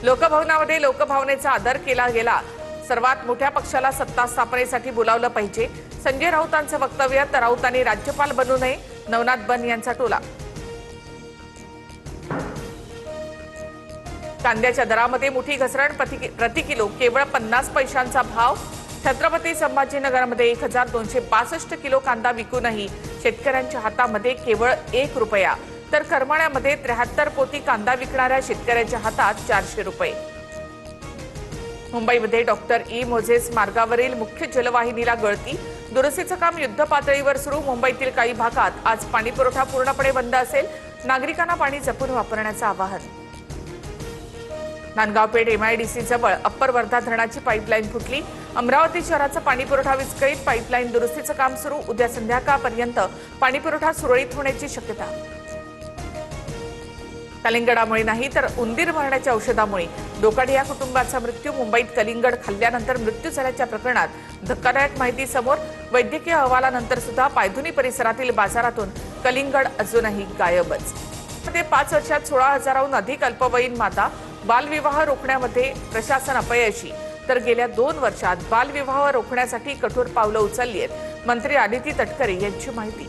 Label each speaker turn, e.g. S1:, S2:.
S1: लोकभवनामध्ये लोकभावनेचा आदर केला गेला। सर्वात मोठ्या पक्षाला सत्ता स्थापनेसाठी बोलावलं पाहिजे। संजय राऊतांचं वक्तव्य, तर राऊतांनी राज्यपाल बनू नये, नवनाथ बन यांचा टोला। कांद्याच्या दरामध्ये मोठी घसरण, प्रति किलो केवळ 50 पैशांचा भाव। छत्रपती संभाजीनगरमध्ये 1262 किलो कांदा विकूनही शेतकऱ्यांच्या हातामध्ये केवळ 1 रुपया, तर करमाळ्यामध्ये 73 पोती कांदा विकणाऱ्या शेतकऱ्याच्या हातात 400 रुपये। मुंबईमध्ये डॉक्टर ई मोझेस मार्गावरील मुख्य जलवाहिनीला गळती, दुरुस्तीचं काम युद्धपातळीवर सुरू। मुंबईतील काही भागात आज पाणीपुरवठा पूर्णपणे बंद असेल, नागरिकांना पाणी जपून वापरण्याचं आवाहन। नांदगावपेठ एमआयडीसी जवळ अप्पर वर्धा धरणाची पाईपलाईन फुटली, अमरावती शहराचा पाणीपुरवठा विस्कळीत, पाईपलाईन दुरुस्तीचं काम सुरू। उद्या संध्याकाळपर्यंत पाणीपुरवठा सुरळीत होण्याची शक्यता। कलिंगडामुळे नाही तर उंदीर मारण्याच्या औषधामुळे डोकाडे या कुटुंबाचा मृत्यू। मुंबईत कलिंगड खाल्ल्यानंतर मृत्यू झाल्याच्या प्रकरणात धक्कादायक माहिती समोर। वैद्यकीय अहवालानंतर सुद्धा पायधुनी परिसरातील बाजारातून कलिंगड अजूनही गायबच। 5 वर्षात 16,000हून अधिक अल्पवयीन माता, बालविवाह रोखण्यामध्ये प्रशासन अपयशी, तर गेल्या 2 वर्षात बालविवाह रोखण्यासाठी कठोर पावलं उचलली आहेत। मंत्री आदिती तटकरे यांची माहिती।